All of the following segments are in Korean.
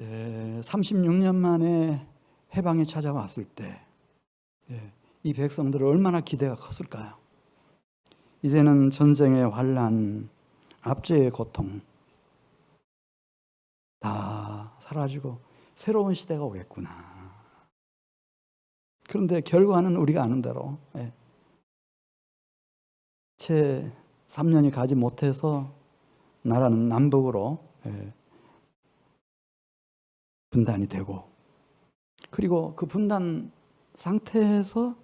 36년 만에 해방이 찾아왔을 때 이 백성들은 얼마나 기대가 컸을까요? 이제는 전쟁의 환란, 압제의 고통 다 사라지고 새로운 시대가 오겠구나. 그런데 결과는 우리가 아는 대로 채 3년이 가지 못해서 나라는 남북으로 분단이 되고, 그리고 그 분단 상태에서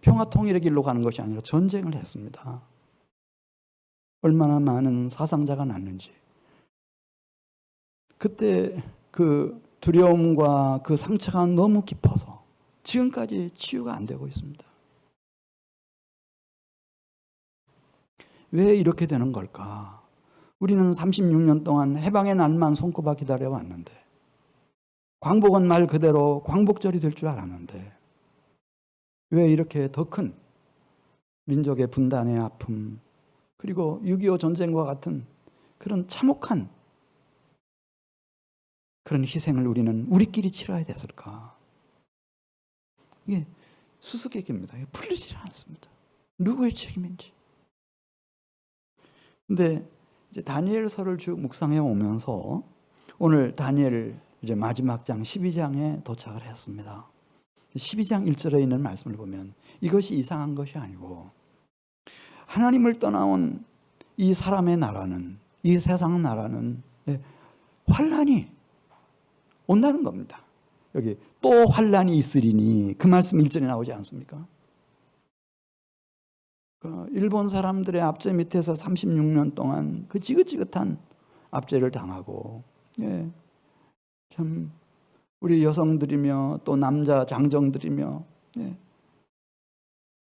평화 통일의 길로 가는 것이 아니라 전쟁을 했습니다. 얼마나 많은 사상자가 났는지. 그때 그 두려움과 그 상처가 너무 깊어서 지금까지 치유가 안 되고 있습니다. 왜 이렇게 되는 걸까? 우리는 36년 동안 해방의 날만 손꼽아 기다려왔는데, 광복은 말 그대로 광복절이 될 줄 알았는데, 왜 이렇게 더 큰 민족의 분단의 아픔, 그리고 6.25 전쟁과 같은 그런 참혹한 그런 희생을 우리는 우리끼리 치러야 됐을까? 이게 수수께끼입니다. 풀리지 않습니다. 누구의 책임인지. 근데 이제 다니엘서를 쭉 묵상해 오면서 오늘 다니엘 이제 마지막 장 12장에 도착을 했습니다. 12장 1절에 있는 말씀을 보면 이것이 이상한 것이 아니고, 하나님을 떠나온 이 사람의 나라는, 이 세상 나라는 환란이 온다는 겁니다. 여기 또 환란이 있으리니, 그 말씀 1절에 나오지 않습니까? 일본 사람들의 압제 밑에서 36년 동안 그 지긋지긋한 압제를 당하고, 참 우리 여성들이며 또 남자 장정들이며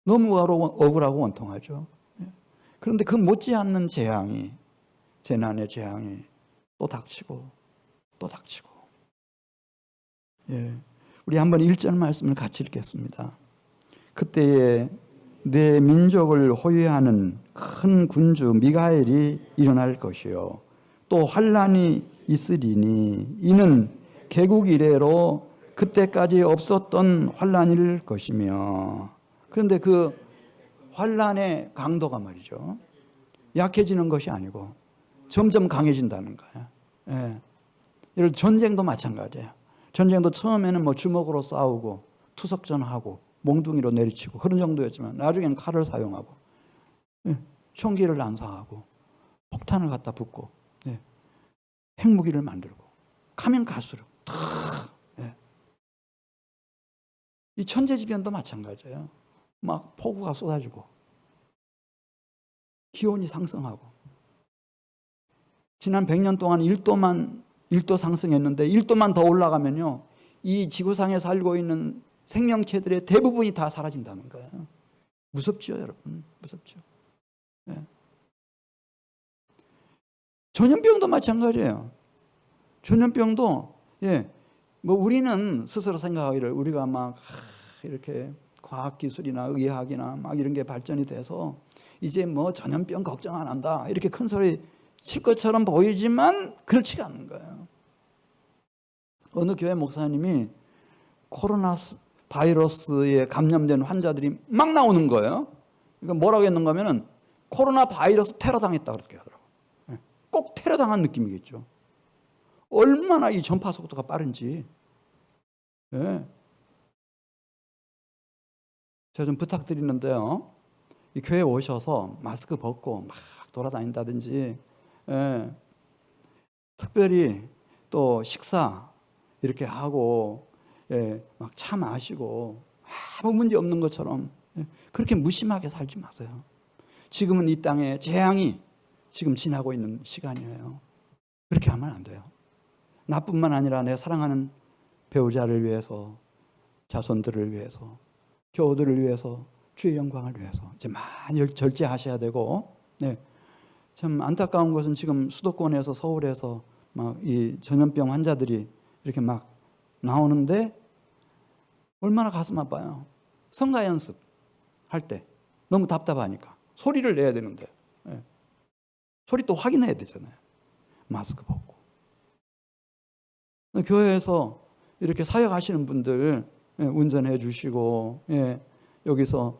너무 억울하고 원통하죠. 그런데 그 못지않는 재앙이, 재난의 재앙이 또 닥치고 또 닥치고. 우리 한번 1절 말씀을 같이 읽겠습니다. 그때에 내 민족을 호위하는 큰 군주 미가엘이 일어날 것이요, 또 환란이 있으리니 이는 개국 이래로 그때까지 없었던 환란일 것이며. 그런데 그 환란의 강도가 말이죠, 약해지는 것이 아니고 점점 강해진다는 거예요. 예를 들어 전쟁도 마찬가지예요. 전쟁도 처음에는 뭐 주먹으로 싸우고 투석전하고 몽둥이로 내리치고 그런 정도였지만, 나중에는 칼을 사용하고 총기를 난사하고 폭탄을 갖다 붓고 핵무기를 만들고, 가면 갈수록 이 천재지변도 마찬가지예요. 막 폭우가 쏟아지고 기온이 상승하고, 지난 100년 동안 1도 상승했는데 1도만 더 올라가면요, 이 지구상에 살고 있는 생명체들의 대부분이 다 사라진다는 거예요. 무섭죠, 여러분? 무섭죠. 전염병도 마찬가지예요. 전염병도 뭐 우리는 스스로 생각하기를 우리가 막 이렇게 과학기술이나 의학이나 막 이런 게 발전이 돼서 이제 뭐 전염병 걱정 안 한다 이렇게 큰 소리 칠 것처럼 보이지만 그렇지가 않은 거예요. 어느 교회 목사님이 코로나 바이러스에 감염된 환자들이 막 나오는 거예요. 그러니까 뭐라고 했는가 하면은 코로나 바이러스 테러 당했다 그렇게 하더라고요. 꼭 테러 당한 느낌이겠죠. 얼마나 이 전파 속도가 빠른지. 제가 좀 부탁드리는데요, 이 교회에 오셔서 마스크 벗고 막 돌아다닌다든지, 특별히 또 식사 이렇게 하고 막 차 마시고 아무 문제 없는 것처럼 그렇게 무심하게 살지 마세요. 지금은 이 땅에 재앙이 지금 지나고 있는 시간이에요. 그렇게 하면 안 돼요. 나뿐만 아니라 내 사랑하는 배우자를 위해서, 자손들을 위해서, 교우들을 위해서, 주의 영광을 위해서 이제 많이 절제하셔야 되고, 참 안타까운 것은 지금 수도권에서, 서울에서 막 이 전염병 환자들이 이렇게 막 나오는데 얼마나 가슴 아파요. 성가 연습 할 때 너무 답답하니까 소리를 내야 되는데 소리 또 확인해야 되잖아요. 마스크 벗고 교회에서 이렇게 사역하시는 분들 운전해 주시고 여기서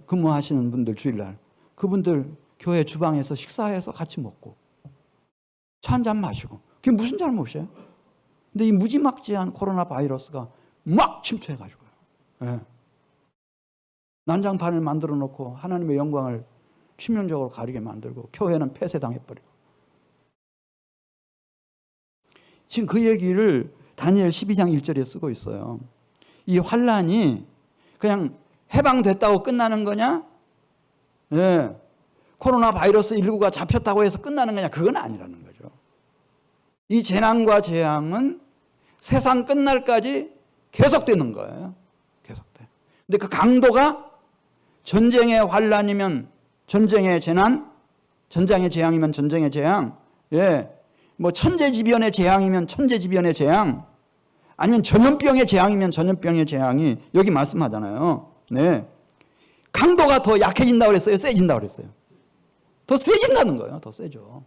근무하시는 분들 주일날 그분들 교회 주방에서 식사해서 같이 먹고 차 한 잔 마시고 그게 무슨 잘못이에요? 근데 이 무지막지한 코로나 바이러스가 막 침투해가지고요. 난장판을 만들어 놓고 하나님의 영광을 치명적으로 가리게 만들고 교회는 폐쇄당해버리고 지금 그 얘기를 다니엘 12장 1절에 쓰고 있어요. 이 환란이 그냥 해방됐다고 끝나는 거냐? 코로나 바이러스 19가 잡혔다고 해서 끝나는 거냐? 그건 아니라는 거죠. 이 재난과 재앙은 세상 끝날까지 계속되는 거예요. 계속돼. 근데 그 강도가 전쟁의 환란이면 전쟁의 재난, 전쟁의 재앙이면 전쟁의 재앙, 뭐 천재지변의 재앙이면 천재지변의 재앙, 아니면 전염병의 재앙이면 전염병의 재앙이 여기 말씀하잖아요. 네. 강도가 더 약해진다고 그랬어요? 세진다고 그랬어요? 더 세진다는 거예요. 더 세죠.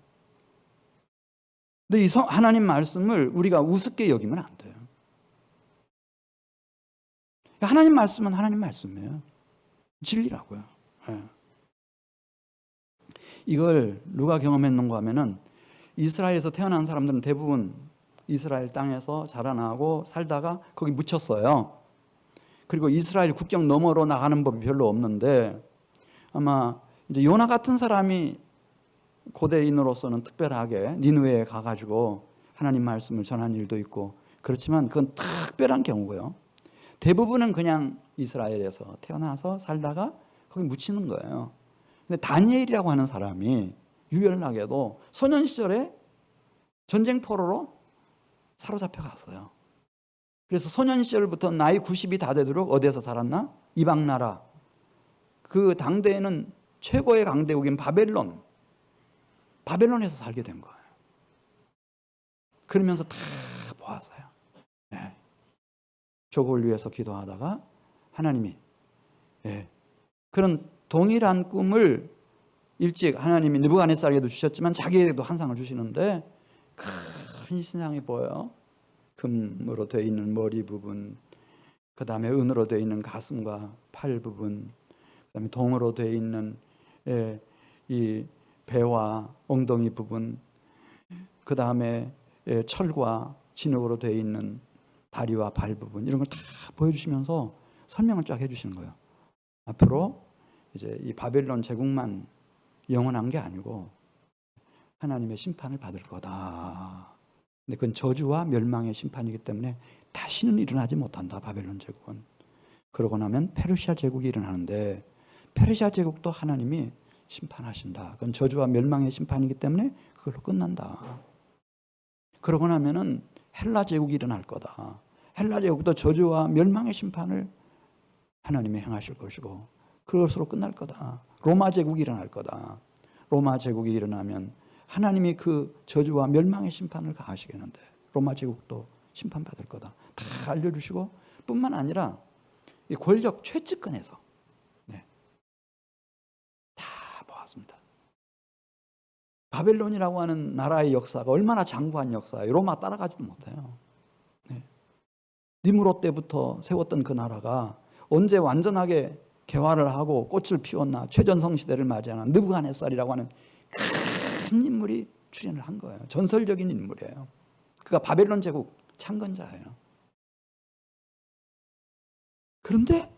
근데 이 하나님 말씀을 우리가 우습게 여기면 안 돼요. 하나님 말씀은 하나님 말씀이에요. 진리라고요. 이걸 누가 경험했는가 하면은 이스라엘에서 태어난 사람들은 대부분 이스라엘 땅에서 자라나고 살다가 거기 묻혔어요. 그리고 이스라엘 국경 너머로 나가는 법이 별로 없는데 아마 이제 요나 같은 사람이 고대인으로서는 특별하게 니느웨에 가가지고 하나님 말씀을 전한 일도 있고 그렇지만 그건 특별한 경우고요. 대부분은 그냥 이스라엘에서 태어나서 살다가 거기 묻히는 거예요. 근데 다니엘이라고 하는 사람이 유별나게도 소년 시절에 전쟁 포로로 사로잡혀 갔어요. 그래서 소년 시절부터 나이 90이 다 되도록 어디에서 살았나? 이방 나라. 그 당대에는 최고의 강대국인 바벨론에서 살게 된 거예요. 그러면서 다 보았어요. 조국을 위해서 기도하다가 하나님이 그런 동일한 꿈을 일찍 하나님이 느부갓네살에게도 주셨지만 자기에게도 한 상을 주시는데 큰 신상이 보여요. 금으로 되어 있는 머리 부분, 그 다음에 은으로 되어 있는 가슴과 팔 부분, 그 다음에 동으로 되어 있는 이 배와 엉덩이 부분, 그 다음에 철과 진흙으로 되어 있는 다리와 발 부분, 이런 걸 다 보여주시면서 설명을 쫙 해주시는 거예요. 앞으로 이제 이 바벨론 제국만 영원한 게 아니고 하나님의 심판을 받을 거다. 근데 그건 저주와 멸망의 심판이기 때문에 다시는 일어나지 못한다. 바벨론 제국은. 그러고 나면 페르시아 제국이 일어나는데 페르시아 제국도 하나님이 심판하신다. 그건 저주와 멸망의 심판이기 때문에 그걸로 끝난다. 그러고 나면은 헬라 제국이 일어날 거다. 헬라 제국도 저주와 멸망의 심판을 하나님이 행하실 것이고 그것으로 끝날 거다. 로마 제국이 일어날 거다. 로마 제국이 일어나면 하나님이 그 저주와 멸망의 심판을 가하시겠는데 로마 제국도 심판받을 거다. 다 알려주시고 뿐만 아니라 이 권력 최측근에서 다 보았습니다. 바벨론이라고 하는 나라의 역사가 얼마나 장구한 역사예요. 로마 따라가지도 못해요. 니므롯 때부터 세웠던 그 나라가 언제 완전하게 개화를 하고 꽃을 피웠나. 최전성 시대를 맞이하는 느부갓네살이라고 하는 큰 인물이 출현을 한 거예요. 전설적인 인물이에요. 그가 바벨론 제국 창건자예요. 그런데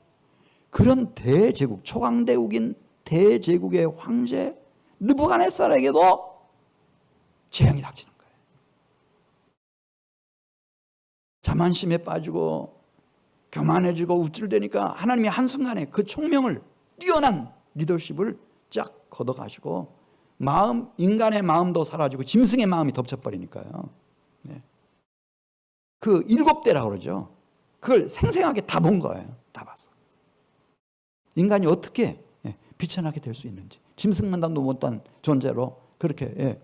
그런 대제국, 초강대국인 대제국의 황제 느부갓네살에게도 재앙이 닥치는 거예요. 자만심에 빠지고 교만해지고 우쭐대니까 하나님이 한순간에 그 총명을 뛰어난 리더십을 쫙 걷어가시고 인간의 마음도 사라지고 짐승의 마음이 덮쳐버리니까요. 그 7대라고 그러죠. 그걸 생생하게 다 본 거예요. 다 봤어. 인간이 어떻게 비천하게 될 수 있는지, 짐승만당도 못한 존재로 그렇게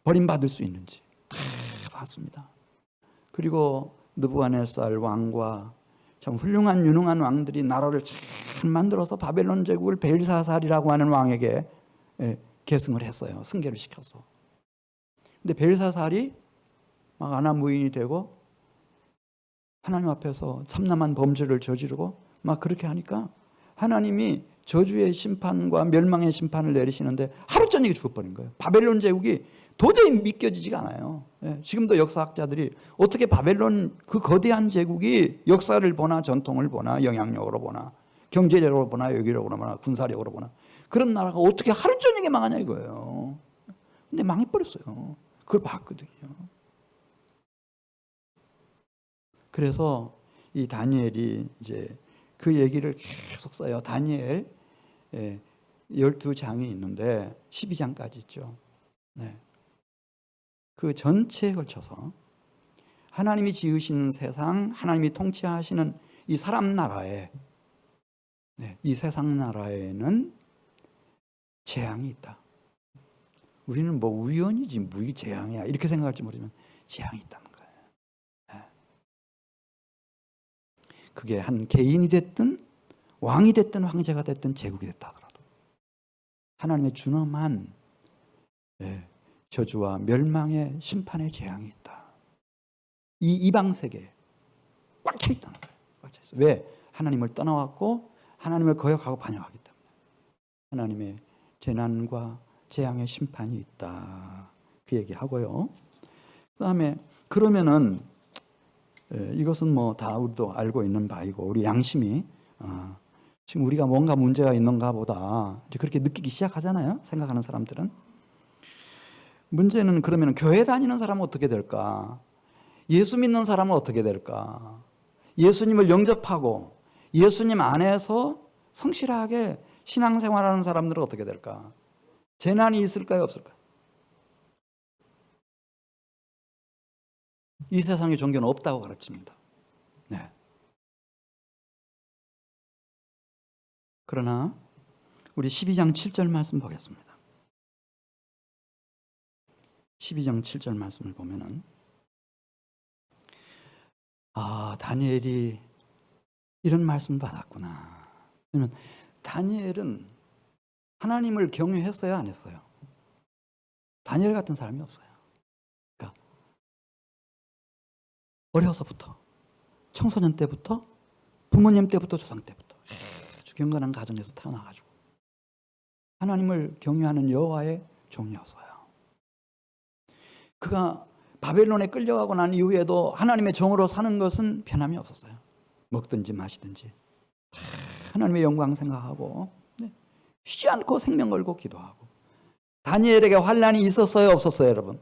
버림받을 수 있는지 다 봤습니다. 그리고 느부갓네살 왕과 참 훌륭한 유능한 왕들이 나라를 잘 만들어서 바벨론 제국을 벨사살이라고 하는 왕에게 계승을 했어요. 승계를 시켜서. 근데 벨사살이 막 아나무인이 되고 하나님 앞에서 참남한 범죄를 저지르고 막 그렇게 하니까 하나님이 저주의 심판과 멸망의 심판을 내리시는데 하루 저녁에 죽어버린 거예요. 바벨론 제국이 도저히 믿겨지지가 않아요. 예, 지금도 역사학자들이 어떻게 바벨론 그 거대한 제국이 역사를 보나 전통을 보나 영향력으로 보나 경제력으로 보나 외교력으로 보나 군사력으로 보나 그런 나라가 어떻게 하루 저녁에 망하냐 이거예요. 근데 망해버렸어요. 그걸 봤거든요. 그래서 이 다니엘이 이제 그 얘기를 계속 써요. 다니엘 12장이 있는데 12장까지 있죠. 네. 그 전체에 걸쳐서 하나님이 지으신 세상, 하나님이 통치하시는 이 사람 나라에, 이 세상 나라에는 재앙이 있다. 우리는 뭐 우연이지 뭐 이게 재앙이야 이렇게 생각할지 모르지만 재앙이 있다는 거예요. 네. 그게 한 개인이 됐든 왕이 됐든 황제가 됐든 제국이 됐다 하더라도 하나님의 준엄한 저주와 멸망의 심판의 재앙이 있다. 이 이방 세계에 꽉 차 있다는 거예요. 꽉 차 있어요. 왜? 하나님을 떠나왔고 하나님을 거역하고 반역하기 때문에 하나님의 재난과 재앙의 심판이 있다. 그 얘기하고요. 그다음에 그러면은 이것은 뭐 다 우리도 알고 있는 바이고 우리 양심이 지금 우리가 뭔가 문제가 있는가 보다 이제 그렇게 느끼기 시작하잖아요. 생각하는 사람들은. 문제는 그러면 교회 다니는 사람은 어떻게 될까? 예수 믿는 사람은 어떻게 될까? 예수님을 영접하고 예수님 안에서 성실하게 신앙생활하는 사람들은 어떻게 될까? 재난이 있을까요? 없을까요? 이 세상의 종교는 없다고 가르칩니다. 네. 그러나 우리 12장 7절 말씀 보겠습니다. 12장 7절 말씀을 보면은 다니엘이 이런 말씀을 받았구나. 그러면 다니엘은 하나님을 경외했어요, 안 했어요? 다니엘 같은 사람이 없어요. 그러니까 어려서부터 청소년 때부터 부모님 때부터 조상 때부터 아주 경건한 가정에서 태어나가지고 하나님을 경외하는 여호와의 종이었어요. 그가 바벨론에 끌려가고 난 이후에도 하나님의 종으로 사는 것은 변함이 없었어요. 먹든지 마시든지 하나님의 영광 생각하고 쉬지 않고 생명 걸고 기도하고. 다니엘에게 환난이 있었어요, 없었어요, 여러분?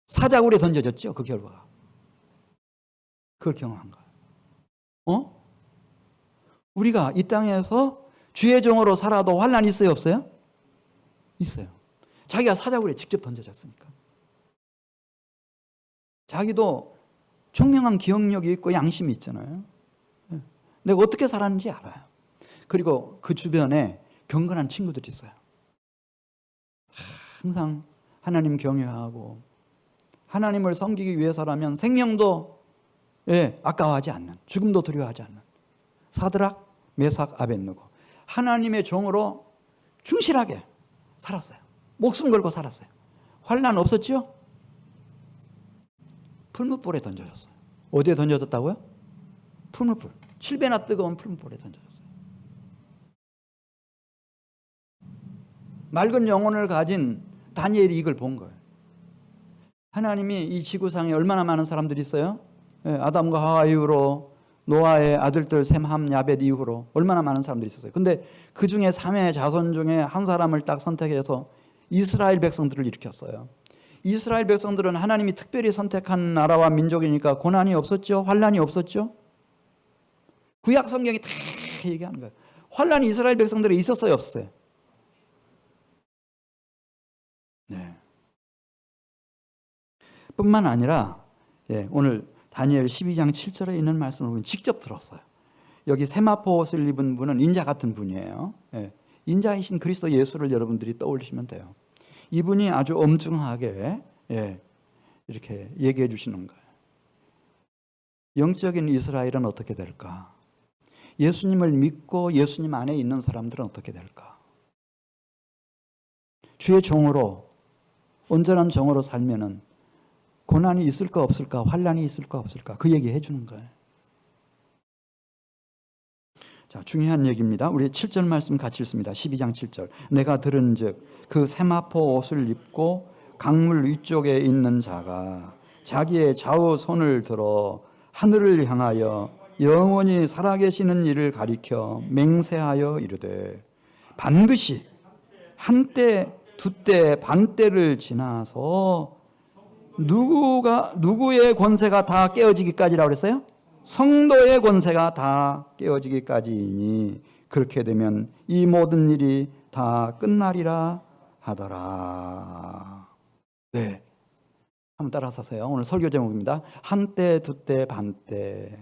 사자굴에 던져졌죠, 그 결과가. 그걸 경험한 거예요. 우리가 이 땅에서 주의 종으로 살아도 환난이 있어요, 없어요? 있어요. 자기가 사자굴에 직접 던져졌으니까. 자기도 총명한 기억력이 있고 양심이 있잖아요. 내가 어떻게 살았는지 알아요. 그리고 그 주변에 경건한 친구들이 있어요. 항상 하나님 경외하고 하나님을 섬기기 위해서라면 생명도 아까워하지 않는, 죽음도 두려워하지 않는 사드락, 메삭, 아벳느고 하나님의 종으로 충실하게 살았어요. 목숨 걸고 살았어요. 환난 없었죠? 풀무불에 던져졌어요. 어디에 던져졌다고요? 풀무불. 7배나 뜨거운 풀무불에 던져졌어요. 맑은 영혼을 가진 다니엘이 이걸 본 거예요. 하나님이 이 지구상에 얼마나 많은 사람들이 있어요? 아담과 하와 이후로 노아의 아들들 셈, 함, 야벳 이후로 얼마나 많은 사람들이 있었어요. 근데 그 중에 3의 자손 중에 한 사람을 딱 선택해서 이스라엘 백성들을 일으켰어요. 이스라엘 백성들은 하나님이 특별히 선택한 나라와 민족이니까 고난이 없었죠? 환난이 없었죠? 구약 성경이 다 얘기하는 거예요. 환난이 이스라엘 백성들에 있었어요, 없었어요? 네. 뿐만 아니라 오늘 다니엘 12장 7절에 있는 말씀을 보면 직접 들었어요. 여기 세마포 옷을 입은 분은 인자 같은 분이에요. 인자이신 그리스도 예수를 여러분들이 떠올리시면 돼요. 이분이 아주 엄중하게 이렇게 얘기해 주시는 거예요. 영적인 이스라엘은 어떻게 될까? 예수님을 믿고 예수님 안에 있는 사람들은 어떻게 될까? 주의 종으로 온전한 종으로 살면은 고난이 있을까 없을까, 환난이 있을까 없을까, 그 얘기 해주는 거예요. 자, 중요한 얘기입니다. 우리 7절 말씀 같이 읽습니다. 12장 7절. 내가 들은즉 그 세마포 옷을 입고 강물 위쪽에 있는 자가 자기의 좌우 손을 들어 하늘을 향하여 영원히 살아계시는 이를 가리켜 맹세하여 이르되 반드시 한때 두때 반때를 지나서 누구의 권세가 다 깨어지기까지라고 그랬어요? 성도의 권세가 다 깨어지기까지이니 그렇게 되면 이 모든 일이 다 끝나리라 하더라. 네, 한번 따라서 하세요. 오늘 설교 제목입니다. 한때, 두때, 반때.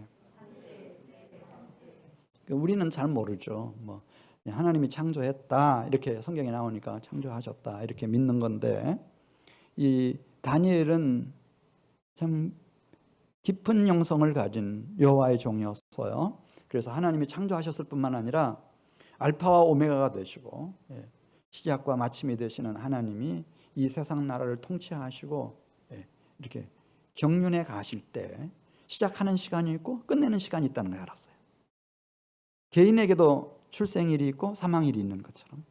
우리는 잘 모르죠. 뭐 하나님이 창조했다 이렇게 성경에 나오니까 창조하셨다 이렇게 믿는 건데, 이 다니엘은 참 깊은 영성을 가진 여호와의 종이었어요. 그래서 하나님이 창조하셨을 뿐만 아니라 알파와 오메가가 되시고 시작과 마침이 되시는 하나님이 이 세상 나라를 통치하시고 이렇게 경륜에 가실 때 시작하는 시간이 있고 끝내는 시간이 있다는 걸 알았어요. 개인에게도 출생일이 있고 사망일이 있는 것처럼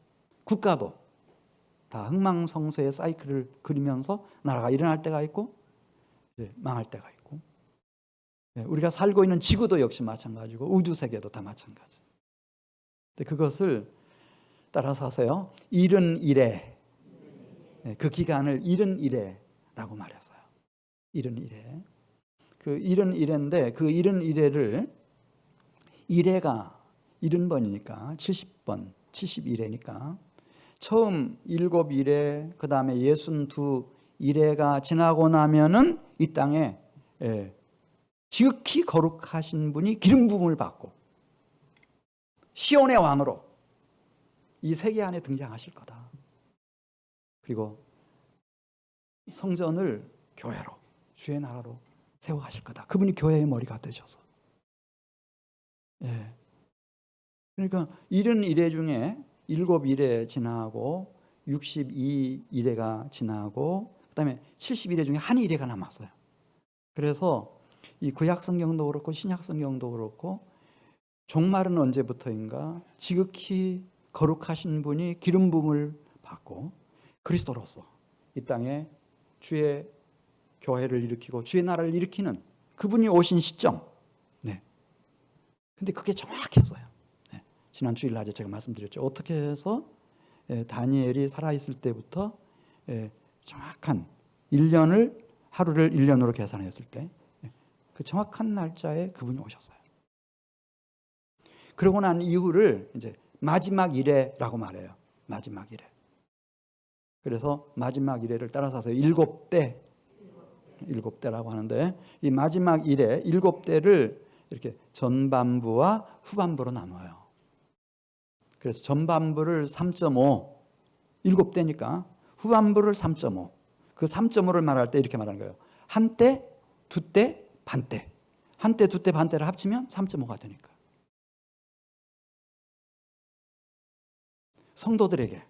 국가도 다 흥망성쇠의 사이클을 그리면서 나라가 일어날 때가 있고 망할 때가 있고, 우리가 살고 있는 지구도 역시 마찬가지고 우주세계도 다 마찬가지. 근데 그것을 따라서 하세요. 이른 이래, 그 기간을 이른 이래라고 말했어요. 이른 이래. 그 이른 이래인데 그 이른 이래를, 이래가 70번이니까 70번, 71회니까 처음 7이래, 그 다음에 62이래가 지나고 나면은 이 땅에 지극히 거룩하신 분이 기름 부음을 받고 시온의 왕으로 이 세계 안에 등장하실 거다. 그리고 성전을 교회로, 주의 나라로 세워가실 거다. 그분이 교회의 머리가 되셔서. 그러니까 70이래 중에 7이래 지나고 62이래가 지나고 그다음에 71회 중에 한 이래가 남았어요. 그래서 이 구약 성경도 그렇고 신약 성경도 그렇고 종말은 언제부터인가 지극히 거룩하신 분이 기름 부음을 받고 그리스도로서 이 땅에 주의 교회를 일으키고 주의 나라를 일으키는 그분이 오신 시점. 근데 그게 정확했어요. 지난 주일 낮에 제가 말씀드렸죠. 어떻게 해서 다니엘이 살아있을 때부터 정확한 1년을, 하루를 1년으로 계산했을 때 그 정확한 날짜에 그분이 오셨어요. 그러고 난 이후를 이제 마지막 이래라고 말해요. 마지막 이래. 그래서 마지막 이래를 따라서 7대라고 하는데, 이 마지막 이래 7대를 이렇게 전반부와 후반부로 나눠요. 그래서 전반부를 3.5, 7대니까 후반부를 3.5. 그 3.5를 말할 때 이렇게 말하는 거예요. 한때, 두때, 반때. 한때, 두때, 반때를 합치면 3.5가 되니까. 성도들에게,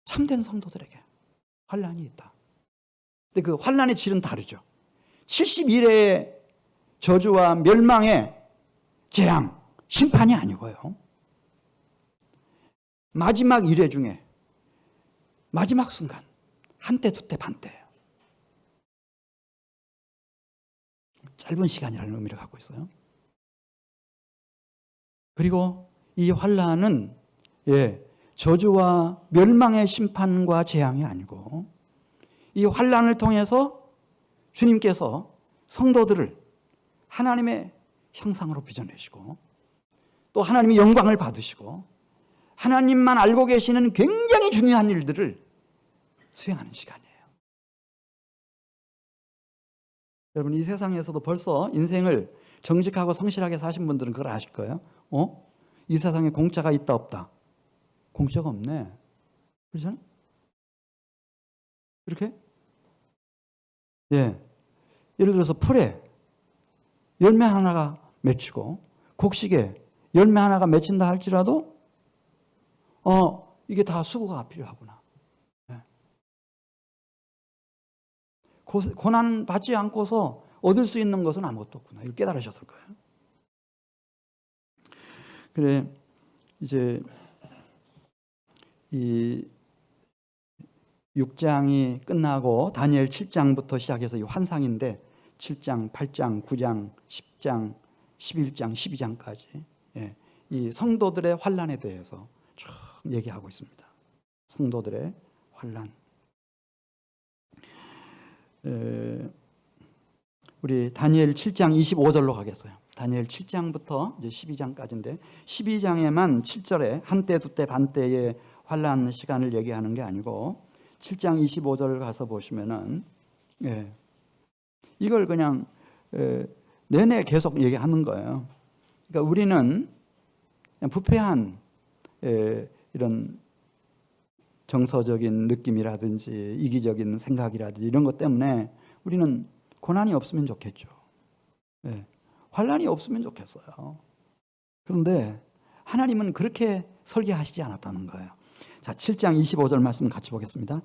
참된 성도들에게 환난이 있다. 근데 그 환난의 질은 다르죠. 71회의 저주와 멸망의 재앙, 심판이 아니고요. 마지막 이래 중에 마지막 순간, 한때, 두때, 반때예요. 짧은 시간이라는 의미를 갖고 있어요. 그리고 이 환난은 저주와 멸망의 심판과 재앙이 아니고, 이 환난을 통해서 주님께서 성도들을 하나님의 형상으로 빚어내시고 또 하나님의 영광을 받으시고 하나님만 알고 계시는 굉장히 중요한 일들을 수행하는 시간이에요. 여러분, 이 세상에서도 벌써 인생을 정직하고 성실하게 사신 분들은 그걸 아실 거예요. 이 세상에 공짜가 있다 없다? 공짜가 없네. 그렇잖아요? 이렇게? 예를 들어서 풀에 열매 하나가 맺히고 곡식에 열매 하나가 맺힌다 할지라도 이게 다 수고가 필요하구나. 고난 받지 않고서 얻을 수 있는 것은 아무것도 없구나. 이걸 깨달으셨을 거예요. 그래, 이제 이 6장이 끝나고 다니엘 7장부터 시작해서 이 환상인데 7장, 8장, 9장, 10장, 11장, 12장까지 이 성도들의 환난에 대해서 쭉 얘기하고 있습니다. 성도들의 환난. 우리 다니엘 7장 25절로 가겠어요. 다니엘 7장부터 이제 12장까지인데 12장에만 7절에 한때 두때 반때의 환난 시간을 얘기하는 게 아니고 7장 25절 가서 보시면은 이걸 그냥 내내 계속 얘기하는 거예요. 그러니까 우리는 그냥 부패한 이런 정서적인 느낌이라든지 이기적인 생각이라든지 이런 것 때문에 우리는 고난이 없으면 좋겠죠. 환난이 없으면 좋겠어요. 그런데 하나님은 그렇게 설계하시지 않았다는 거예요. 자, 7장 25절 말씀 같이 보겠습니다.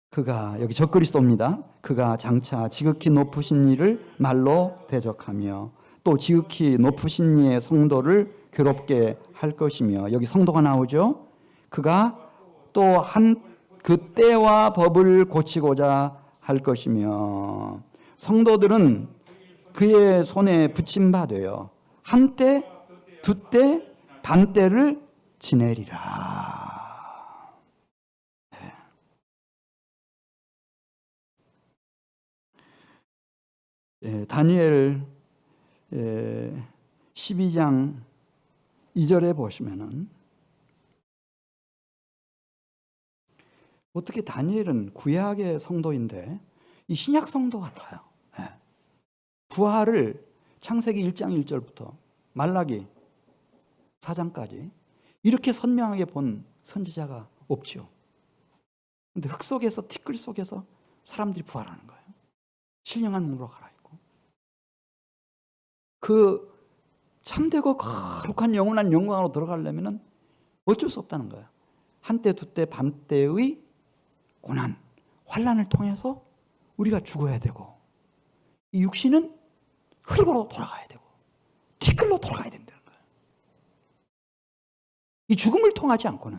그가, 여기 적그리스도입니다. 그가 장차 지극히 높으신 이를 말로 대적하며 또 지극히 높으신 이의 성도를 괴롭게 할 것이며, 여기 성도가 나오죠. 그가 또 그 때와 법을 고치고자 할 것이며, 성도들은 그의 손에 붙임받아요 한때 두때 반때를 지내리라. 다니엘 12장 2절에 보시면은 어떻게 다니엘은 구약의 성도인데 이 신약 성도 같아요. 부활을 창세기 1장 1절부터 말라기 4장까지 이렇게 선명하게 본 선지자가 없죠. 그런데 흙 속에서, 티끌 속에서 사람들이 부활하는 거예요. 신령한 몸으로 갈아입고. 그 참되고 거룩한 영원한 영광으로 들어가려면 어쩔 수 없다는 거예요. 한때 두때 반때의 고난, 환난을 통해서 우리가 죽어야 되고, 이 육신은 흙으로 돌아가야 되고 티끌로 돌아가야 된다는 거예요. 이 죽음을 통하지 않고는,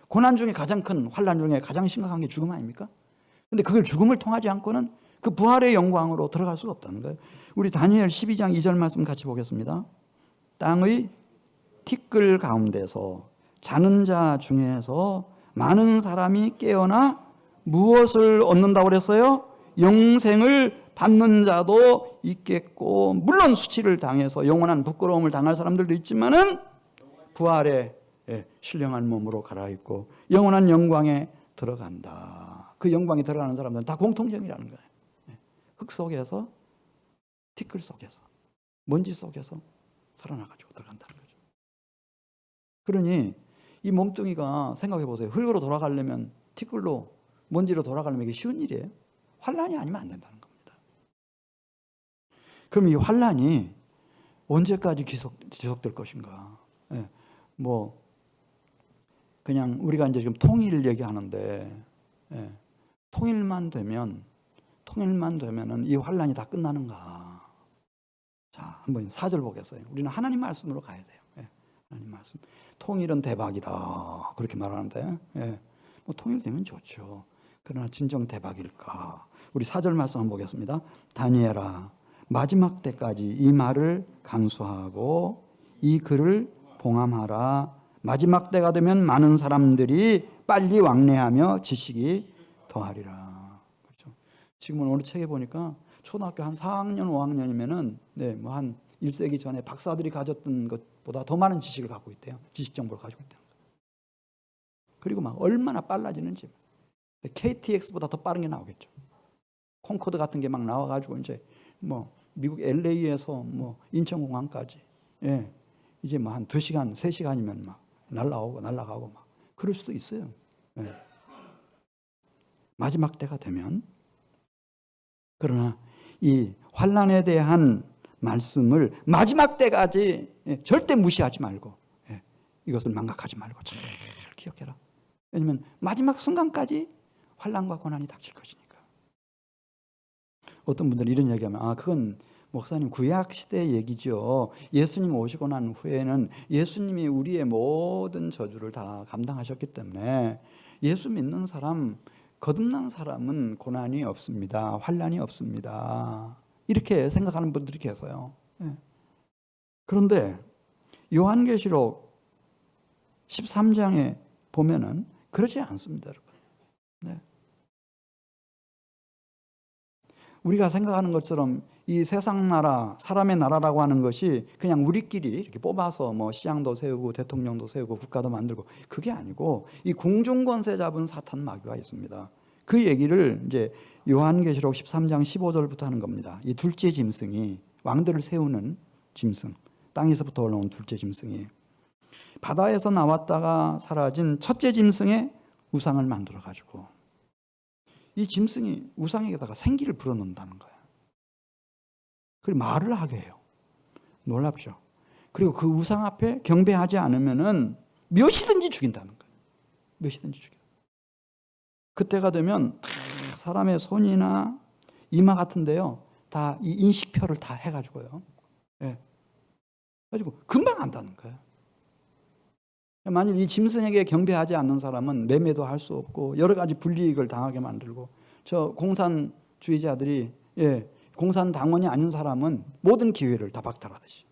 고난 중에 가장 큰, 환난 중에 가장 심각한 게 죽음 아닙니까? 근데 그걸 죽음을 통하지 않고는 그 부활의 영광으로 들어갈 수가 없다는 거예요. 우리 다니엘 12장 2절 말씀 같이 보겠습니다. 땅의 티끌 가운데서 자는 자 중에서 많은 사람이 깨어나 무엇을 얻는다고 그랬어요? 영생을 받는 자도 있겠고, 물론 수치를 당해서 영원한 부끄러움을 당할 사람들도 있지만은 부활의 신령한 몸으로 갈아입고 영원한 영광에 들어간다. 그 영광에 들어가는 사람들은 다 공통점이라는 거예요. 흙 속에서, 티끌 속에서, 먼지 속에서 살아나가지고 들어간다는 거죠. 그러니 이 몸뚱이가 생각해 보세요. 흙으로 돌아가려면, 티끌로, 먼지로 돌아가려면 이게 쉬운 일이에요. 환난이 아니면 안 된다는 겁니다. 그럼 이 환난이 언제까지 지속될 것인가? 뭐 그냥 우리가 이제 지금 통일 얘기하는데, 통일만 되면은 이 환난이 다 끝나는가? 자, 한번 4절 보겠어요. 우리는 하나님 말씀으로 가야 돼요. 하나님 말씀. 통일은 대박이다, 그렇게 말하는데, 뭐 통일되면 좋죠. 그러나 진정 대박일까? 우리 4절 말씀 한번 보겠습니다. 다니엘아, 마지막 때까지 이 말을 강수하고 이 글을 봉함하라. 마지막 때가 되면 많은 사람들이 빨리 왕래하며 지식이 더하리라. 그렇죠. 지금은 어느 책에 보니까 초등학교 한 4학년, 5학년이면은 뭐 한 1세기 전에 박사들이 가졌던 것보다 더 많은 지식을 갖고 있대요. 지식 정보를 가지고 있다는 거예요. 그리고 막 얼마나 빨라지는지, KTX보다 더 빠른 게 나오겠죠. 콩코드 같은 게 막 나와가지고 이제 뭐 미국 LA에서 뭐 인천공항까지, 이제 뭐 한 2시간, 3시간이면 막 날아가고 막 그럴 수도 있어요. 마지막 때가 되면. 그러나 이 환난에 대한 말씀을 마지막 때까지 절대 무시하지 말고, 이것을 망각하지 말고 잘 기억해라. 왜냐하면 마지막 순간까지 환난과 고난이 닥칠 것이니까. 어떤 분들은 이런 얘기하면 그건 목사님 구약 시대 얘기죠. 예수님 오시고 난 후에는 예수님이 우리의 모든 저주를 다 감당하셨기 때문에 예수 믿는 사람, 거듭난 사람은 고난이 없습니다. 환난이 없습니다. 이렇게 생각하는 분들이 계세요. 그런데 요한계시록 13장에 보면은 그러지 않습니다, 여러분. 네. 우리가 생각하는 것처럼 이 세상 나라, 사람의 나라라고 하는 것이 그냥 우리끼리 이렇게 뽑아서 뭐 시장도 세우고 대통령도 세우고 국가도 만들고 그게 아니고 이 공중권세 잡은 사탄 마귀가 있습니다. 그 얘기를 이제 요한계시록 13장 15절부터 하는 겁니다. 이 둘째 짐승이 왕들을 세우는 짐승, 땅에서부터 올라온 둘째 짐승이 바다에서 나왔다가 사라진 첫째 짐승의 우상을 만들어 가지고 이 짐승이 우상에다가 생기를 불어넣는다는 거예요. 그리고 말을 하게 해요. 놀랍죠. 그리고 그 우상 앞에 경배하지 않으면은 몇이든지 죽인다는 거예요. 몇이든지 죽여. 그때가 되면 다 사람의 손이나 이마 같은데요, 다 이 인식표를 다 해가지고요. 예. 가지고 금방 안다는 거예요. 만일 이 짐승에게 경배하지 않는 사람은 매매도 할 수 없고 여러 가지 불이익을 당하게 만들고, 저 공산주의자들이 공산당원이 아닌 사람은 모든 기회를 다 박탈하듯이.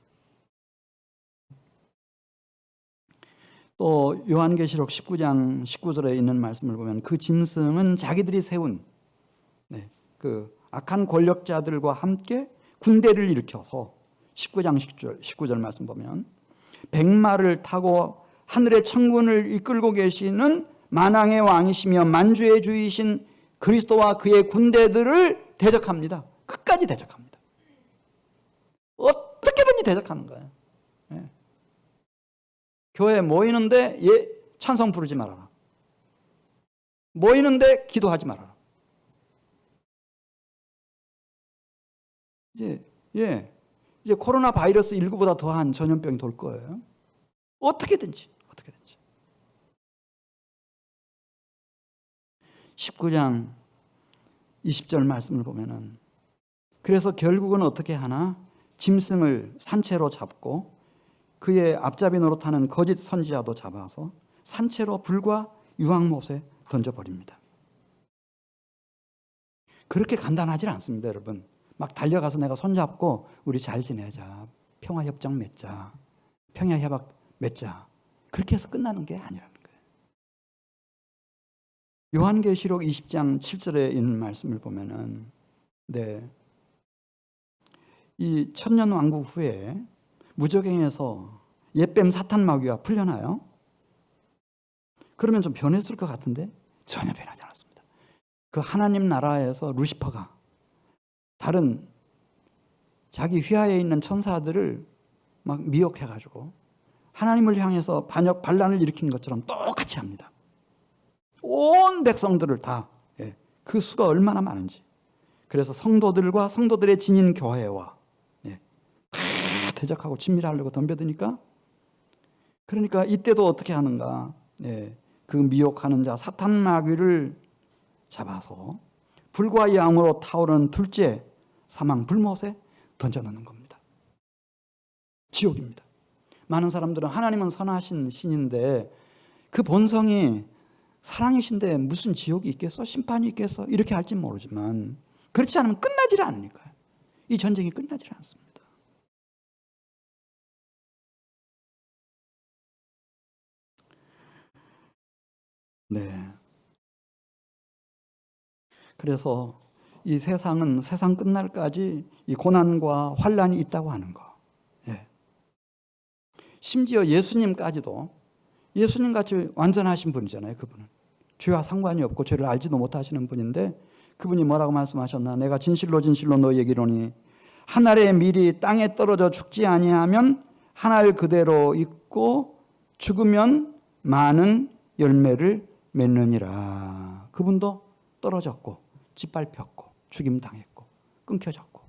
또 요한계시록 19장 19절에 있는 말씀을 보면 그 짐승은 자기들이 세운 그 악한 권력자들과 함께 군대를 일으켜서 19장 19절 말씀 보면 백마를 타고 하늘의 천군을 이끌고 계시는 만왕의 왕이시며 만주의 주이신 그리스도와 그의 군대들을 대적합니다. 끝까지 대적합니다. 어떻게든지 대적하는 거예요. 교회에 모이는데 찬송 부르지 말아라. 모이는데 기도하지 말아라. 이제 코로나 바이러스 19보다 더한 전염병이 돌 거예요. 어떻게든지. 19장 20절 말씀을 보면은 그래서 결국은 어떻게 하나? 짐승을 산채로 잡고 그의 앞잡이 노릇하는 거짓 선지자도 잡아서 산채로 불과 유황못에 던져버립니다. 그렇게 간단하지 않습니다, 여러분. 막 달려가서 내가 손잡고 우리 잘 지내자, 평화협정 맺자, 평화협약 맺자, 그렇게 해서 끝나는 게 아니라는 거예요. 요한계시록 20장 7절에 있는 말씀을 보면은 이 천년왕국 후에 무저갱에서 옛뱀 사탄 마귀가 풀려나요? 그러면 좀 변했을 것 같은데 전혀 변하지 않았습니다. 그 하나님 나라에서 루시퍼가 다른 자기 휘하에 있는 천사들을 막 미혹해가지고 하나님을 향해서 반란을 일으키는 것처럼 똑같이 합니다. 온 백성들을 다, 그 수가 얼마나 많은지. 그래서 성도들과 성도들의 지닌 교회와 다 대적하고 친밀하려고 덤벼드니까, 그러니까 이때도 어떻게 하는가? 그 미혹하는 자 사탄 마귀를 잡아서 불과 양으로 타오르는 둘째 사망 불못에 던져놓는 겁니다. 지옥입니다. 많은 사람들은 하나님은 선하신 신인데 그 본성이 사랑이신데 무슨 지옥이 있겠어? 심판이 있겠어? 이렇게 할지 모르지만 그렇지 않으면 끝나질 않으니까요. 이 전쟁이 끝나질 않습니다. 그래서 이 세상은 세상 끝날까지 이 고난과 환란이 있다고 하는 거. 심지어 예수님까지도, 예수님같이 완전하신 분이잖아요. 그분은 죄와 상관이 없고 죄를 알지도 못하시는 분인데 그분이 뭐라고 말씀하셨나? 내가 진실로 너희에게 이르노니 한 알의 밀이 땅에 떨어져 죽지 아니하면 한 알 그대로 있고 죽으면 많은 열매를 맺느니라. 그분도 떨어졌고 짓밟혔고 죽임당했고 끊겨졌고,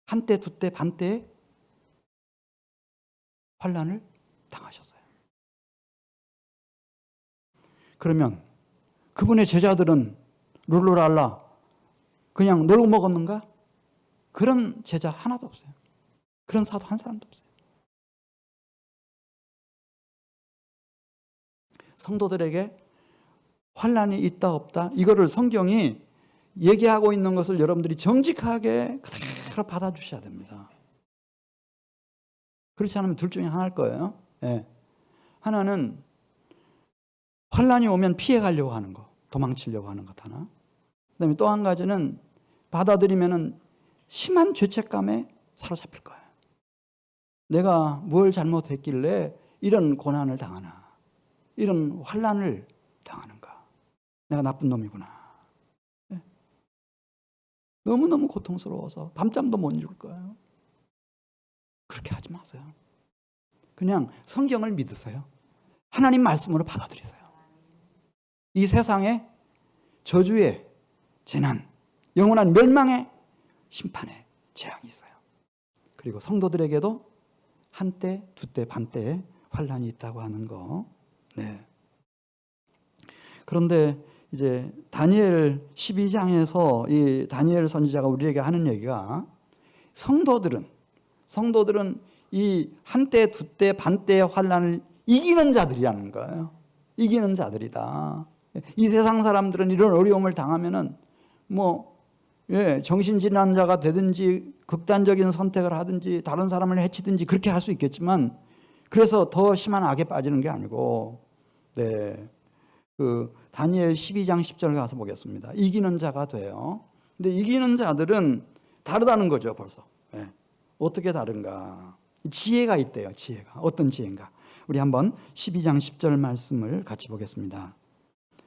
한때 두때 반때 환란을 당하셨어요. 그러면 그분의 제자들은 룰루랄라 그냥 놀고 먹었는가? 그런 제자 하나도 없어요. 그런 사도 한 사람도 없어요. 성도들에게 환난이 있다 없다 이거를 성경이 얘기하고 있는 것을 여러분들이 정직하게 그대로 받아주셔야 됩니다. 그렇지 않으면 둘 중에 하나일 거예요. 예. 하나는 환난이 오면 피해 가려고 하는 거, 도망치려고 하는 것 하나. 그다음에 또 한 가지는 받아들이면은 심한 죄책감에 사로잡힐 거예요. 내가 뭘 잘못했길래 이런 고난을 당하나, 이런 환난을 당하는가. 내가 나쁜 놈이구나. 네. 너무너무 고통스러워서 밤잠도 못 이룰 거예요. 그렇게 하지 마세요. 그냥 성경을 믿으세요. 하나님 말씀으로 받아들이세요. 이 세상에 저주의 재난, 영원한 멸망의 심판의 재앙이 있어요. 그리고 성도들에게도 한때, 두때, 반때의 환난이 있다고 하는 거. 네. 그런데 이제 다니엘 12장에서 이 다니엘 선지자가 우리에게 하는 얘기가 성도들은 이 한때, 두때, 반때의 환난을 이기는 자들이라는 거예요. 이기는 자들이다. 이 세상 사람들은 이런 어려움을 당하면은 정신질환자가 되든지 극단적인 선택을 하든지 다른 사람을 해치든지 그렇게 할 수 있겠지만 그래서 더 심한 악에 빠지는 게 아니고 그 다니엘 12장 10절 가서 보겠습니다. 이기는 자가 돼요. 근데 이기는 자들은 다르다는 거죠, 벌써. 어떻게 다른가? 지혜가 있대요, 지혜가. 어떤 지혜인가? 우리 한번 12장 10절 말씀을 같이 보겠습니다.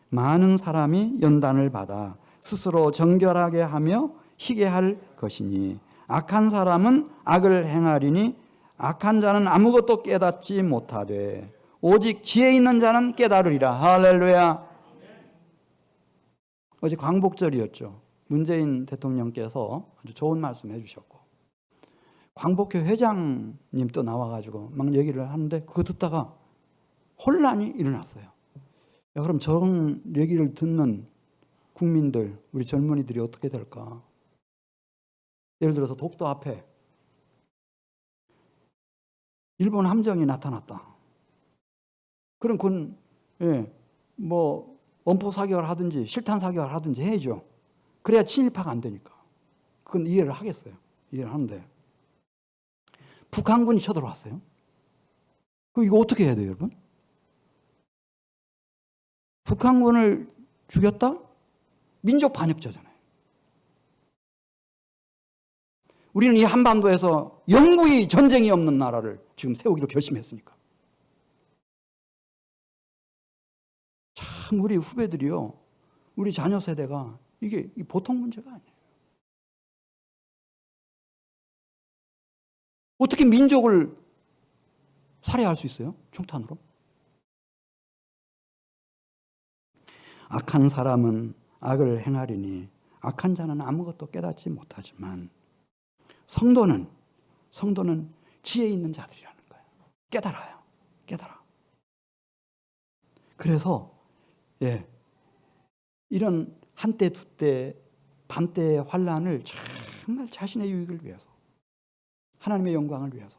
많은 사람이 연단을 받아 스스로 정결하게 하며 희게 할 것이니 악한 사람은 악을 행하리니 악한 자는 아무것도 깨닫지 못하되 오직 지혜 있는 자는 깨달으리라. 할렐루야. 어제 광복절이었죠. 문재인 대통령께서 아주 좋은 말씀 해주셨고 광복회 회장님 또 나와가지고 막 얘기를 하는데 그거 듣다가 혼란이 일어났어요. 야, 그럼 저런 얘기를 듣는 국민들, 우리 젊은이들이 어떻게 될까? 예를 들어서 독도 앞에 일본 함정이 나타났다. 그럼 그건 엄포 사격을 하든지 실탄 사격을 하든지 해야죠. 그래야 친일파가 안 되니까. 그건 이해를 하겠어요. 이해를 하는데 북한군이 쳐들어왔어요. 그럼 이거 어떻게 해야 돼요, 여러분? 북한군을 죽였다? 민족 반역자잖아요. 우리는 이 한반도에서 영구히 전쟁이 없는 나라를 지금 세우기로 결심했으니까. 참 우리 후배들이요, 우리 자녀 세대가 이게 보통 문제가 아니에요. 어떻게 민족을 살해할 수 있어요? 총탄으로? 악한 사람은 악을 행하리니 악한 자는 아무것도 깨닫지 못하지만 성도는 지혜 있는 자들이라는 거예요. 깨달아요. 깨달아. 그래서 이런 한때 두때 반때의 환난을 정말 자신의 유익을 위해서 하나님의 영광을 위해서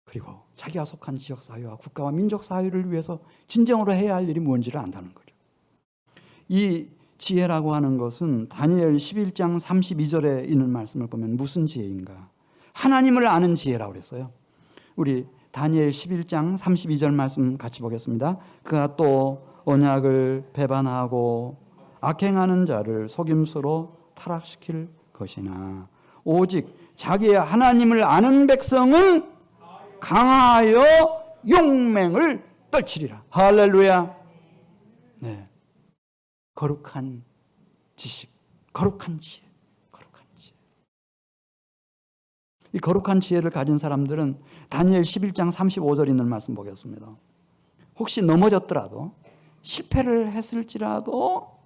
그리고 자기가 속한 지역사회와 국가와 민족사회를 위해서 진정으로 해야 할 일이 뭔지를 안다는 거죠. 이 지혜라고 하는 것은 다니엘 11장 32절에 있는 말씀을 보면 무슨 지혜인가? 하나님을 아는 지혜라고 그랬어요. 우리 다니엘 11장 32절 말씀 같이 보겠습니다. 그가 또 언약을 배반하고 악행하는 자를 속임수로 타락시킬 것이나 오직 자기의 하나님을 아는 백성은 강하여 용맹을 떨치리라. 할렐루야. 네. 거룩한 지식, 거룩한 지혜, 거룩한 지혜. 이 거룩한 지혜를 가진 사람들은 다니엘 11장 35절 있는 말씀 보겠습니다. 혹시 넘어졌더라도 실패를 했을지라도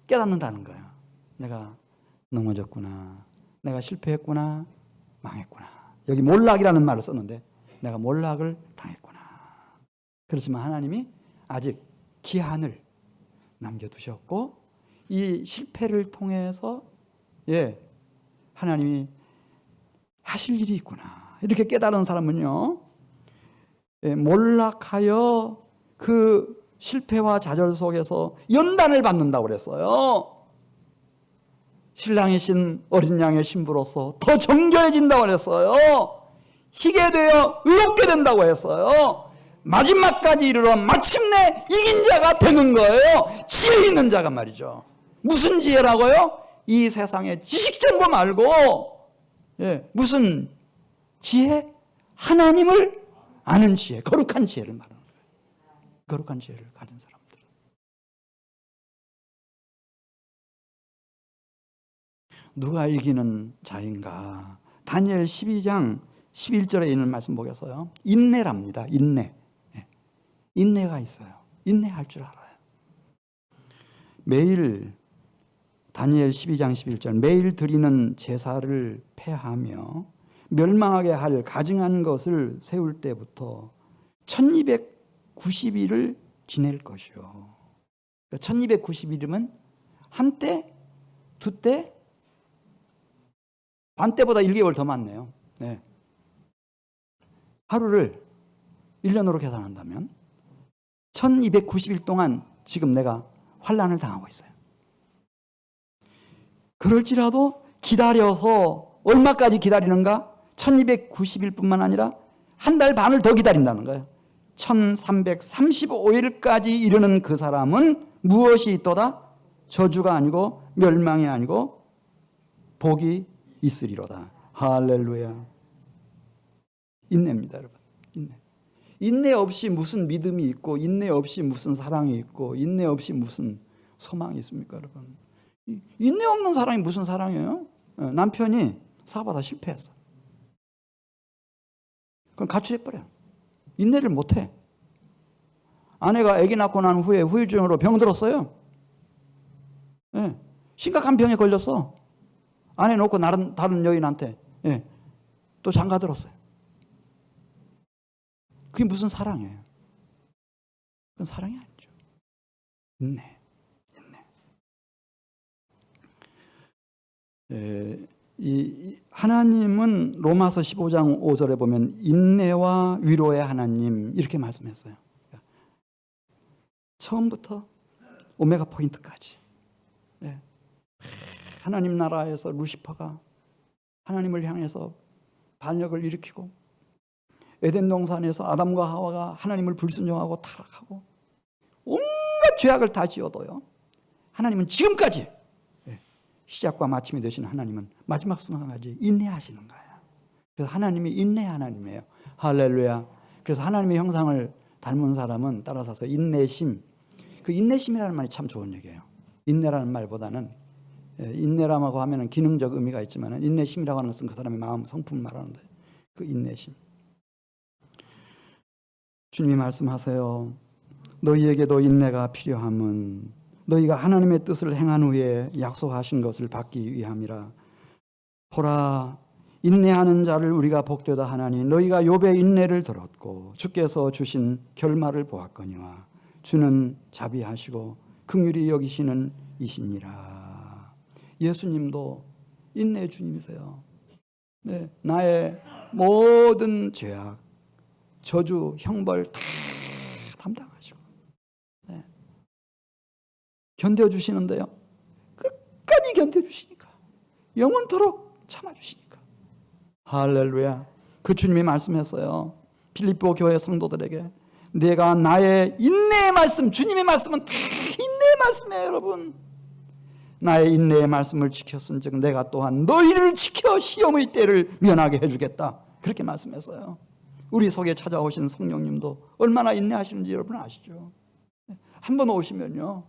깨닫는다는 거야. 내가 넘어졌구나. 내가 실패했구나. 망했구나. 여기 몰락이라는 말을 썼는데 내가 몰락을 당했구나. 그렇지만 하나님이 아직 기한을 남겨두셨고 이 실패를 통해서 하나님이 하실 일이 있구나 이렇게 깨달은 사람은요, 몰락하여 그 실패와 좌절 속에서 연단을 받는다고 그랬어요. 신랑이신 어린 양의 신부로서 더 정결해진다고 그랬어요. 희게 되어 의롭게 된다고 했어요. 마지막까지 이르러 마침내 이긴 자가 되는 거예요. 지혜 있는 자가 말이죠. 무슨 지혜라고요? 이 세상의 지식 정보 말고 무슨 지혜? 하나님을 아는 지혜, 거룩한 지혜를 말하는 거예요. 거룩한 지혜를 가진 사람들. 누가 이기는 자인가? 다니엘 12장 11절에 있는 말씀 보겠어요. 인내랍니다. 인내가 있어요. 인내할 줄 알아요. 매일 다니엘 12장 11절 매일 드리는 제사를 폐하며 멸망하게 할 가증한 것을 세울 때부터 1290일을 지낼 것이요. 1290일이면 한때, 두때, 반때보다 1개월 더 많네요. 하루를 1년으로 계산한다면 1290일 동안 지금 내가 환난을 당하고 있어요. 그럴지라도 기다려서 얼마까지 기다리는가? 1290일뿐만 아니라 한 달 반을 더 기다린다는 거예요. 1335일까지 이르는 그 사람은 무엇이 있도다? 저주가 아니고 멸망이 아니고 복이 있으리로다. 할렐루야. 인내입니다, 여러분. 인내 없이 무슨 믿음이 있고, 인내 없이 무슨 사랑이 있고, 인내 없이 무슨 소망이 있습니까, 여러분? 인내 없는 사랑이 무슨 사랑이에요? 남편이 사업하다 실패했어. 그럼 가출해버려. 인내를 못해. 아내가 아기 낳고 난 후에 후유증으로 병들었어요. 심각한 병에 걸렸어. 아내 놓고 다른 여인한테 또 장가들었어요. 그게 무슨 사랑이에요? 그건 사랑이 아니죠. 인내. 하나님은 로마서 15장 5절에 보면 인내와 위로의 하나님 이렇게 말씀했어요. 처음부터 오메가 포인트까지. 하나님 나라에서 루시퍼가 하나님을 향해서 반역을 일으키고 에덴 동산에서 아담과 하와가 하나님을 불순종하고 타락하고 온갖 죄악을 다 지어도요, 하나님은 지금까지 시작과 마침이 되시는 하나님은 마지막 순간까지 인내하시는 거예요. 그래서 하나님이 인내 하나님이에요. 할렐루야. 그래서 하나님의 형상을 닮은 사람은 따라서서 인내심. 그 인내심이라는 말이 참 좋은 얘기예요. 인내라는 말보다는 인내라고 하면 기능적 의미가 있지만 인내심이라고 하는 것은 그 사람의 마음 성품을 말하는데 그 인내심. 주님이 말씀하세요. 너희에게도 인내가 필요함은 너희가 하나님의 뜻을 행한 후에 약속하신 것을 받기 위함이라. 보라, 인내하는 자를 우리가 복되다 하나니 너희가 욥의 인내를 들었고 주께서 주신 결말을 보았거니와 주는 자비하시고 긍휼히 여기시는 이시니라. 예수님도 인내의 주님이세요. 나의 모든 죄악, 저주, 형벌 다 담당하시고 견뎌주시는데요, 끝까지 견뎌주시니까, 영원토록 참아주시니까. 할렐루야. 그 주님이 말씀했어요. 빌립보 교회 성도들에게 내가 나의 인내의 말씀, 주님의 말씀은 다 인내의 말씀이에요, 여러분. 나의 인내의 말씀을 지켰은 즉 내가 또한 너희를 지켜 시험의 때를 면하게 해주겠다. 그렇게 말씀했어요. 우리 속에 찾아오신 성령님도 얼마나 인내하시는지 여러분 아시죠? 한 번 오시면요,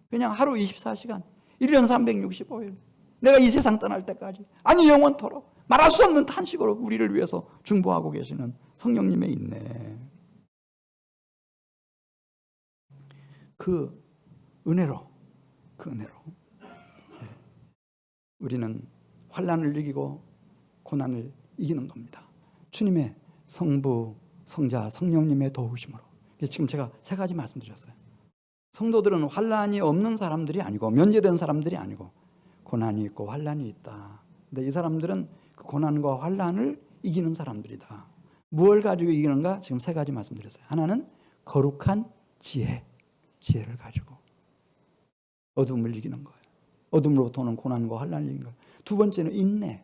그냥 하루 24시간, 1년 365일, 내가 이 세상 떠날 때까지, 아니 영원토록 말할 수 없는 탄식으로 우리를 위해서 중보하고 계시는 성령님의 인내. 그 은혜로 우리는 환난을 이기고 고난을 이기는 겁니다. 주님의 성부, 성자, 성령님의 도우심으로. 지금 제가 3가지 말씀드렸어요. 성도들은 환난이 없는 사람들이 아니고 면제된 사람들이 아니고 고난이 있고 환난이 있다. 근데 이 사람들은 그 고난과 환난을 이기는 사람들이다. 무엇을 가지고 이기는가? 지금 세 가지 말씀드렸어요. 하나는 거룩한 지혜를 가지고 어둠을 이기는 거예요. 어둠으로부터 오는 고난과 환난을 이기는 거예요. 두 번째는 인내.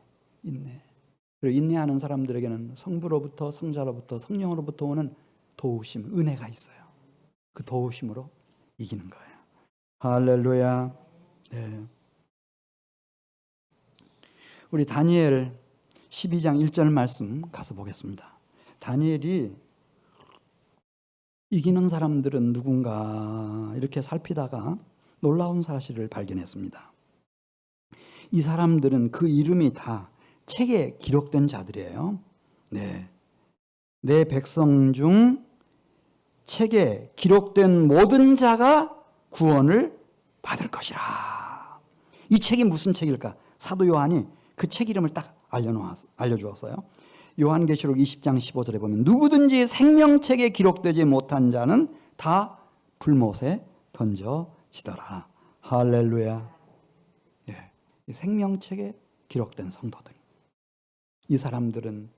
그리고 인내하는 사람들에게는 성부로부터 성자로부터 성령으로부터 오는 도우심, 은혜가 있어요. 그 도우심으로 이기는 거예요. 할렐루야. 네. 우리 다니엘 12장 1절 말씀 가서 보겠습니다. 다니엘이 이기는 사람들은 누군가 이렇게 살피다가 놀라운 사실을 발견했습니다. 이 사람들은 그 이름이 다 책에 기록된 자들이에요. 네. 내 백성 중 책에 기록된 모든 자가 구원을 받을 것이라. 이 책이 무슨 책일까? 사도 요한이 그 책 이름을 딱 알려주었어요. 요한계시록 20장 15절에 보면 누구든지 생명책에 기록되지 못한 자는 다 불못에 던져지더라. 할렐루야. 네. 생명책에 기록된 성도들. 이 사람들은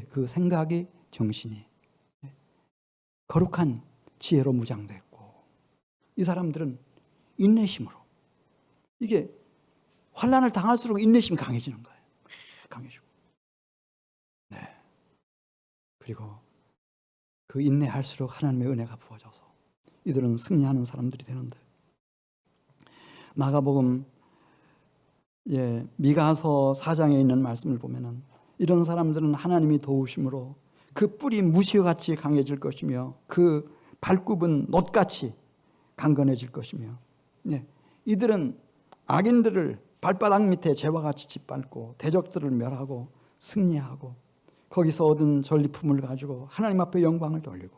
그 생각이 정신이 거룩한 지혜로 무장됐고 이 사람들은 인내심으로 이게 환난을 당할수록 인내심이 강해지는 거예요. 강해지고. 네. 그리고 그 인내할수록 하나님의 은혜가 부어져서 이들은 승리하는 사람들이 되는데 마가복음 미가서 4장에 있는 말씀을 보면은 이런 사람들은 하나님이 도우심으로 그 뿔이 무시같이 강해질 것이며 그 발굽은 놋같이 강건해질 것이며 이들은 악인들을 발바닥 밑에 재와 같이 짓밟고 대적들을 멸하고 승리하고 거기서 얻은 전리품을 가지고 하나님 앞에 영광을 돌리고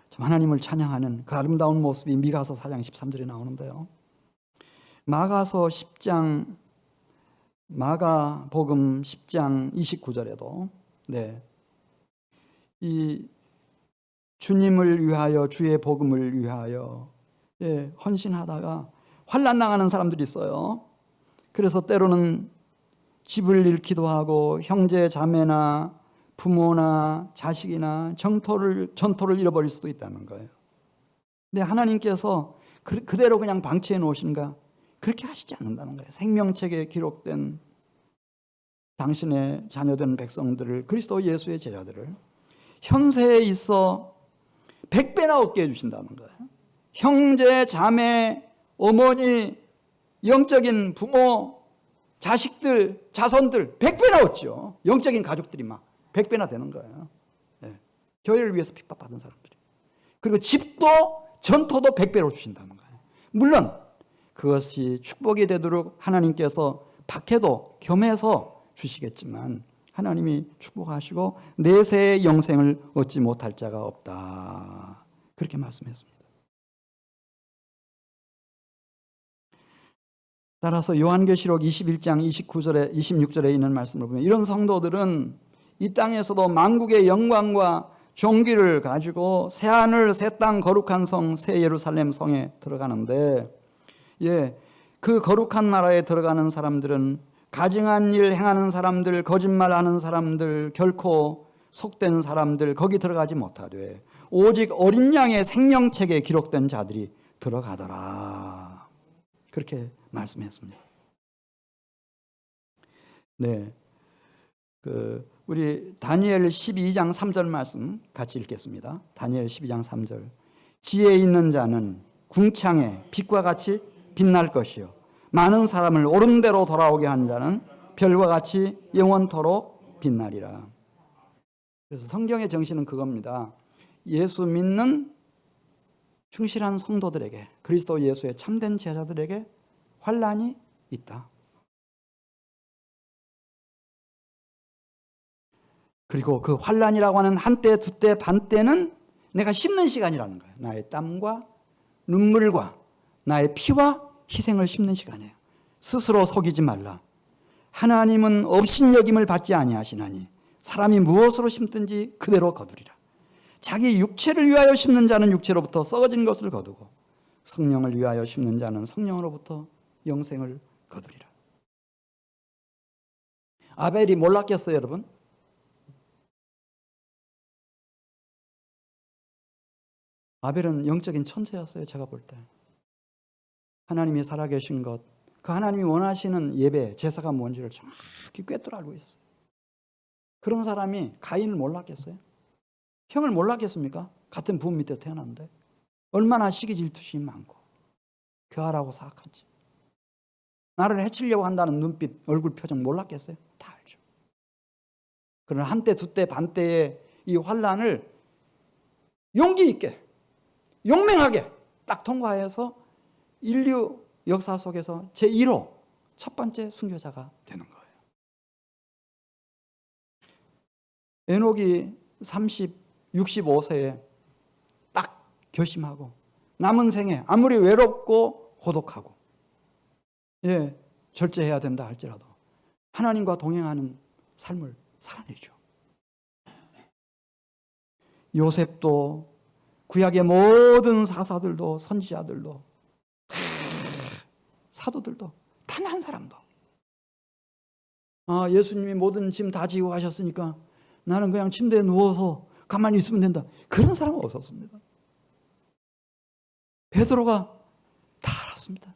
참 하나님을 찬양하는 그 아름다운 모습이 미가서 4장 13절에 나오는데요. 마가복음 10장 29절에도 이 주님을 위하여 주의 복음을 위하여 헌신하다가 환난 당하는 사람들이 있어요. 그래서 때로는 집을 잃기도 형제 자매나 부모나 자식이나 전토를 잃어버릴 수도 있다는 거예요. 근데 하나님께서 그대로 그냥 방치해 놓으신가? 그렇게 하시지 않는다는 거예요. 생명책에 기록된 당신의 자녀된 백성들을, 그리스도 예수의 제자들을 현세에 있어 100배나 얻게 해주신다는 거예요. 형제, 자매, 어머니, 영적인 부모, 자식들, 자손들 100배나 얻죠. 영적인 가족들이 막 100배나 되는 거예요. 네. 교회를 위해서 핍박받은 사람들이. 그리고 집도 전토도 100배로 주신다는 거예요. 물론 그것이 축복이 되도록 하나님께서 박해도 겸해서 주시겠지만 하나님이 축복하시고 내세의 영생을 얻지 못할 자가 없다. 그렇게 말씀했습니다. 따라서 요한계시록 21장 29절에 26절에 있는 말씀을 보면 이런 성도들은 이 땅에서도 만국의 영광과 존귀를 가지고 새하늘 새 땅 거룩한 성 새 예루살렘 성에 들어가는데 그 거룩한 나라에 들어가는 사람들은 가증한 일 행하는 사람들, 거짓말하는 사람들, 결코 속된 사람들 거기 들어가지 못하되 오직 어린 양의 생명책에 기록된 자들이 들어가더라. 그렇게 말씀했습니다. 우리 다니엘 12장 3절 말씀 같이 읽겠습니다. 다니엘 12장 3절. 지혜 있는 자는 궁창에 빛과 같이 빛날 것이요 많은 사람을 옳은 대로 돌아오게 한 자는 별과 같이 영원토록 빛나리라. 그래서 성경의 정신은 그겁니다. 예수 믿는 충실한 성도들에게, 그리스도 예수의 참된 제자들에게 환난이 있다. 그리고 그 환난이라고 하는 한때, 두때, 반때는 내가 심는 시간이라는 거예요. 나의 땀과 눈물과 나의 피와 희생을 심는 시간이에요. 스스로 속이지 말라. 하나님은 업신여김을 받지 아니하시나니 사람이 무엇으로 심든지 그대로 거두리라. 자기 육체를 위하여 심는 자는 육체로부터 썩어진 것을 거두고 성령을 위하여 심는 자는 성령으로부터 영생을 거두리라. 아벨이 몰랐겠어요, 여러분? 아벨은 영적인 천재였어요, 제가 볼 때. 하나님이 살아계신 것, 그 하나님이 원하시는 예배, 제사가 뭔지를 정확히 꿰뚫어 알고 있어요. 그런 사람이 가인을 몰랐겠어요? 형을 몰랐겠습니까? 같은 부모 밑에서 태어났는데 얼마나 시기 질투심이 많고 교활하고 사악한지. 나를 해치려고 한다는 눈빛, 얼굴 표정 몰랐겠어요? 다 알죠. 그러나 한때, 두때, 반때의 이 환난을 용기 있게, 용맹하게 딱 통과해서 인류 역사 속에서 제1호 첫 번째 순교자가 되는 거예요. 에녹이 65세에 딱 결심하고 남은 생에 아무리 외롭고 고독하고 절제해야 된다 할지라도 하나님과 동행하는 삶을 살아내죠. 요셉도 구약의 모든 사사들도 선지자들도 사도들도 단 한 사람도 예수님이 모든 짐 다 지고 가셨으니까 나는 그냥 침대에 누워서 가만히 있으면 된다. 그런 사람은 없었습니다. 베드로가 다 알았습니다.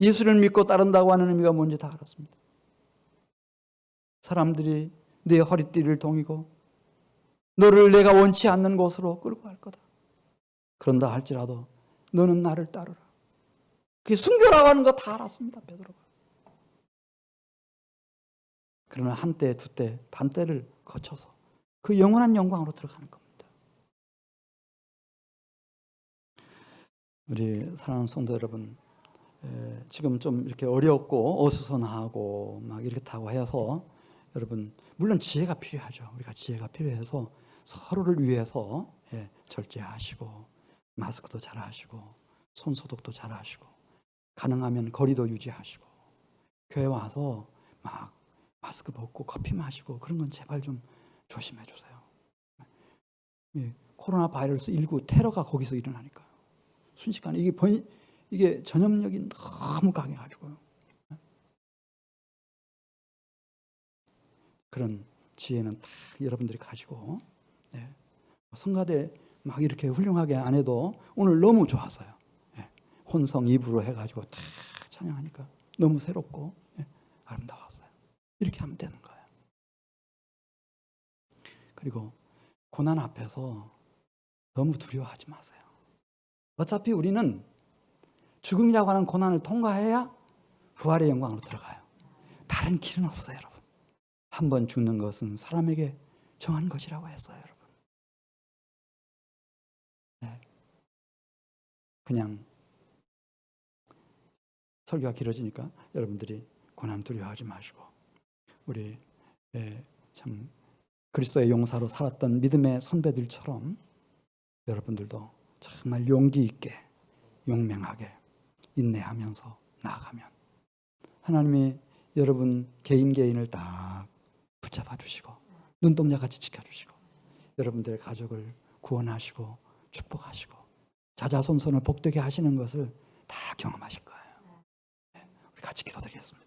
예수를 믿고 따른다고 하는 의미가 뭔지 다 알았습니다. 사람들이 내 허리띠를 동이고 너를 내가 원치 않는 곳으로 끌고 갈 거다. 그런다 할지라도 너는 나를 따르라. 그게 순교라고 하는 거 다 알았습니다, 베드로가. 그러나 한때, 두때, 반때를 거쳐서 그 영원한 영광으로 들어가는 겁니다. 우리 사랑하는 성도 여러분, 지금 좀 이렇게 어렵고 어수선하고 막 이렇다고 해서 여러분 물론 지혜가 필요하죠. 우리가 지혜가 필요해서 서로를 위해서 절제하시고 마스크도 잘 하시고 손 소독도 잘 하시고 가능하면 거리도 유지하시고 교회 와서 막 마스크 벗고 커피 마시고 그런 건 제발 좀 조심해 주세요. 코로나 바이러스 19 테러가 거기서 일어나니까요. 순식간에 이게 전염력이 너무 강해가지고요. 그런 지혜는 다 여러분들이 가지고 성가대 막 이렇게 훌륭하게 안 해도 오늘 너무 좋았어요. 혼성 2부로 해가지고 다 찬양하니까 너무 새롭고 아름다웠어요. 이렇게 하면 되는 거예요. 그리고 고난 앞에서 너무 두려워하지 마세요. 어차피 우리는 죽음이라고 하는 고난을 통과해야 부활의 영광으로 들어가요. 다른 길은 없어요, 여러분. 한 번 죽는 것은 사람에게 정한 것이라고 했어요, 여러분. 그냥 설교가 길어지니까 여러분들이 고난 두려워하지 마시고 우리 참 그리스도의 용사로 살았던 믿음의 선배들처럼 여러분들도 정말 용기 있게 용맹하게 인내하면서 나아가면 하나님이 여러분 개인을 딱 붙잡아 주시고 눈동자같이 지켜주시고 여러분들의 가족을 구원하시고 축복하시고 자자손손을 복되게 하시는 것을 다 경험하실 거예요. 우리 같이 기도드리겠습니다.